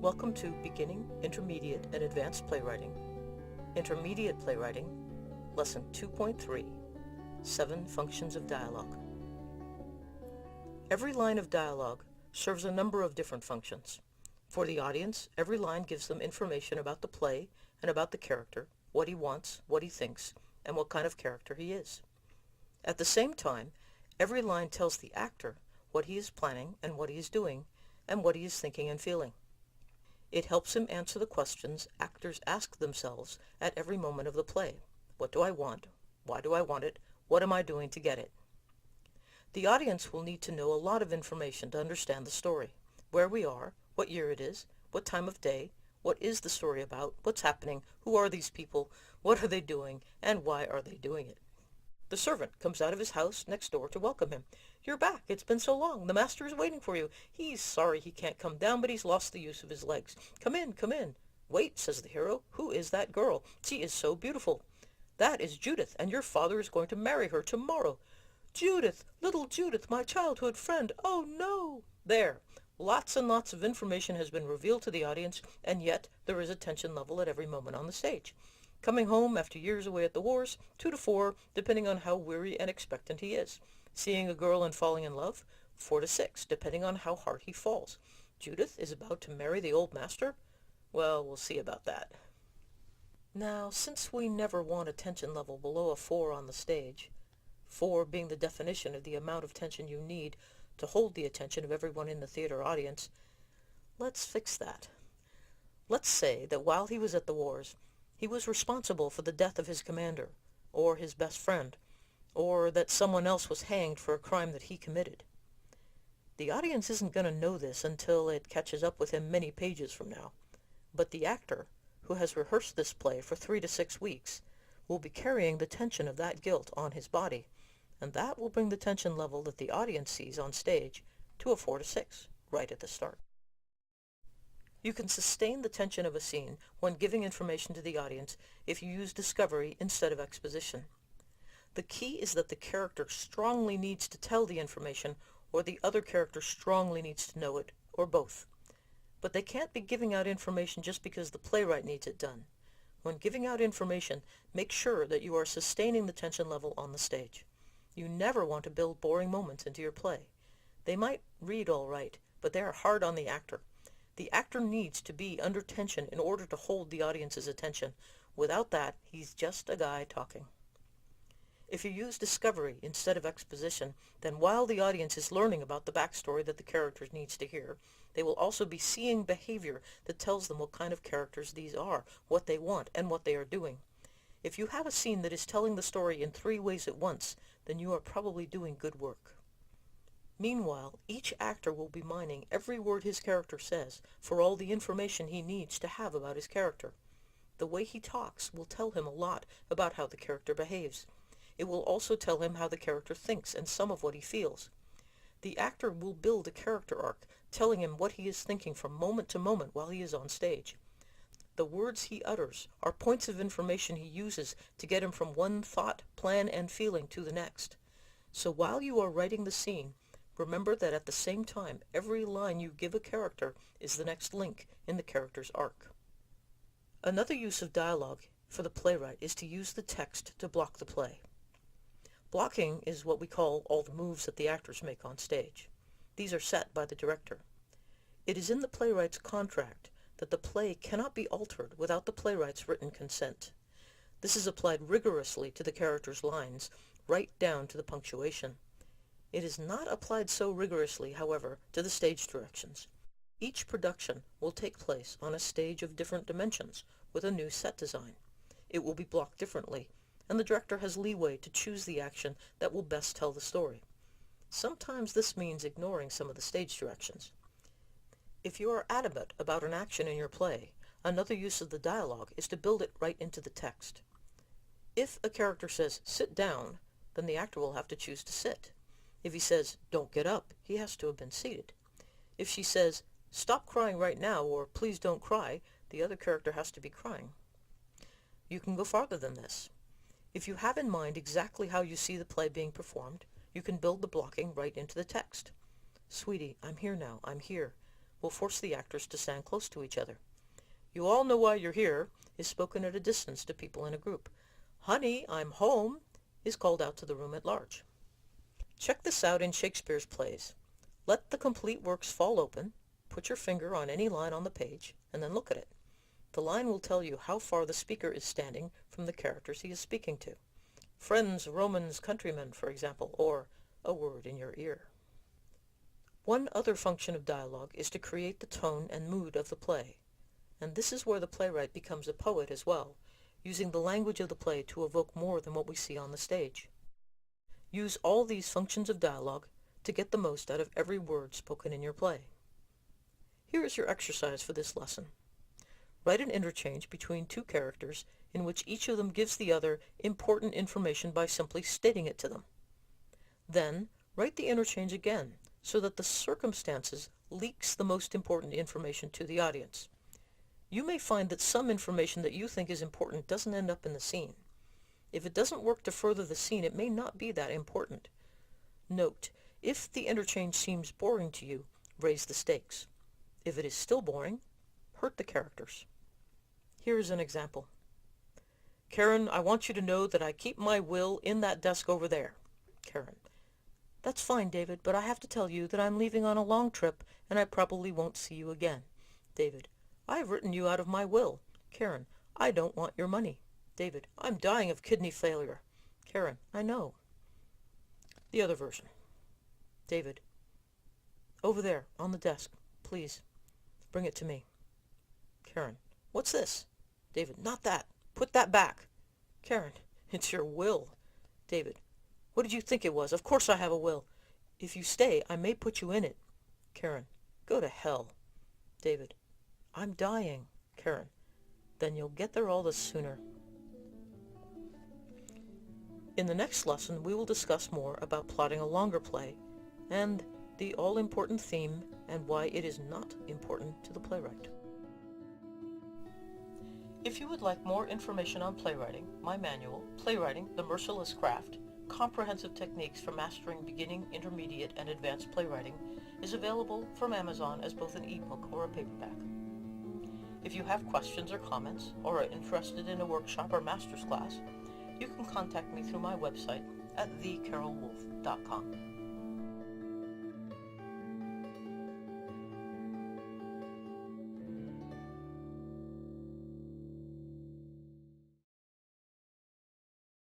Welcome to Beginning, Intermediate, and Advanced Playwriting. Intermediate Playwriting, Lesson 2.3, 7 Functions of Dialogue. Every line of dialogue serves a number of different functions. For the audience, every line gives them information about the play and about the character, what he wants, what he thinks, and what kind of character he is. At the same time, every line tells the actor what he is planning and what he is doing, and what he is thinking and feeling. It helps him answer the questions actors ask themselves at every moment of the play. What do I want? Why do I want it? What am I doing to get it? The audience will need to know a lot of information to understand the story. Where we are, what year it is, what time of day, what is the story about, what's happening, who are these people, what are they doing, and why are they doing it? The servant comes out of his house next door to welcome him. "You're back. It's been so long. The master is waiting for you. He's sorry he can't come down, but he's lost the use of his legs. Come in, come in." "Wait," says the hero. "Who is that girl? She is so beautiful." "That is Judith, and your father is going to marry her tomorrow." "Judith, little Judith, my childhood friend. Oh, no." There. Lots and lots of information has been revealed to the audience, and yet there is a tension level at every moment on the stage. Coming home after years away at the wars, 2 to 4, depending on how weary and expectant he is. Seeing a girl and falling in love, 4 to 6, depending on how hard he falls. Judith is about to marry the old master? Well, we'll see about that. Now, since we never want a tension level below a 4 on the stage, 4 being the definition of the amount of tension you need to hold the attention of everyone in the theater audience, let's fix that. Let's say that while he was at the wars, he was responsible for the death of his commander, or his best friend, or that someone else was hanged for a crime that he committed. The audience isn't going to know this until it catches up with him many pages from now, but the actor, who has rehearsed this play for 3 to 6 weeks, will be carrying the tension of that guilt on his body, and that will bring the tension level that the audience sees on stage to a 4 to 6, right at the start. You can sustain the tension of a scene when giving information to the audience if you use discovery instead of exposition. The key is that the character strongly needs to tell the information, or the other character strongly needs to know it, or both. But they can't be giving out information just because the playwright needs it done. When giving out information, make sure that you are sustaining the tension level on the stage. You never want to build boring moments into your play. They might read all right, but they are hard on the actor. The actor needs to be under tension in order to hold the audience's attention. Without that, he's just a guy talking. If you use discovery instead of exposition, then while the audience is learning about the backstory that the character needs to hear, they will also be seeing behavior that tells them what kind of characters these are, what they want, and what they are doing. If you have a scene that is telling the story in 3 ways at once, then you are probably doing good work. Meanwhile, each actor will be mining every word his character says for all the information he needs to have about his character. The way he talks will tell him a lot about how the character behaves. It will also tell him how the character thinks and some of what he feels. The actor will build a character arc, telling him what he is thinking from moment to moment while he is on stage. The words he utters are points of information he uses to get him from one thought, plan, and feeling to the next. So while you are writing the scene, remember that at the same time, every line you give a character is the next link in the character's arc. Another use of dialogue for the playwright is to use the text to block the play. Blocking is what we call all the moves that the actors make on stage. These are set by the director. It is in the playwright's contract that the play cannot be altered without the playwright's written consent. This is applied rigorously to the character's lines, right down to the punctuation. It is not applied so rigorously, however, to the stage directions. Each production will take place on a stage of different dimensions with a new set design. It will be blocked differently, and the director has leeway to choose the action that will best tell the story. Sometimes this means ignoring some of the stage directions. If you are adamant about an action in your play, another use of the dialogue is to build it right into the text. If a character says, "sit down," then the actor will have to choose to sit. If he says, "don't get up," he has to have been seated. If she says, "stop crying right now," or "please don't cry," the other character has to be crying. You can go farther than this. If you have in mind exactly how you see the play being performed, you can build the blocking right into the text. "Sweetie, I'm here now, I'm here. will force the actors to stand close to each other. "You all know why you're here" is spoken at a distance to people in a group. "Honey, I'm home" is called out to the room at large. Check this out in Shakespeare's plays. Let the complete works fall open, put your finger on any line on the page, and then look at it. The line will tell you how far the speaker is standing from the characters he is speaking to. "Friends, Romans, countrymen," for example, or "a word in your ear." One other function of dialogue is to create the tone and mood of the play. And this is where the playwright becomes a poet as well, using the language of the play to evoke more than what we see on the stage. Use all these functions of dialogue to get the most out of every word spoken in your play. Here is your exercise for this lesson. Write an interchange between two characters in which each of them gives the other important information by simply stating it to them. Then, write the interchange again so that the circumstances leaks the most important information to the audience. You may find that some information that you think is important doesn't end up in the scene. If it doesn't work to further the scene, it may not be that important. Note, if the interchange seems boring to you, raise the stakes. If it is still boring, hurt the characters. Here is an example. "Karen, I want you to know that I keep my will in that desk over there." Karen: "That's fine, David, but I have to tell you that I'm leaving on a long trip and I probably won't see you again." David: "I've written you out of my will." Karen: "I don't want your money." David: "I'm dying of kidney failure." Karen: "I know." The other version. David: "Over there, on the desk. Please, bring it to me." Karen: "What's this?" David: "Not that. Put that back." Karen: "It's your will." David: "What did you think it was? Of course I have a will. If you stay, I may put you in it." Karen: "Go to hell." David: "I'm dying." Karen: "Then you'll get there all the sooner." In the next lesson, we will discuss more about plotting a longer play and the all-important theme and why it is not important to the playwright. If you would like more information on playwriting, my manual, Playwriting, the Merciless Craft, Comprehensive Techniques for Mastering Beginning, Intermediate, and Advanced Playwriting, is available from Amazon as both an ebook or a paperback. If you have questions or comments, or are interested in a workshop or master's class, you can contact me through my website at thecarolwolf.com.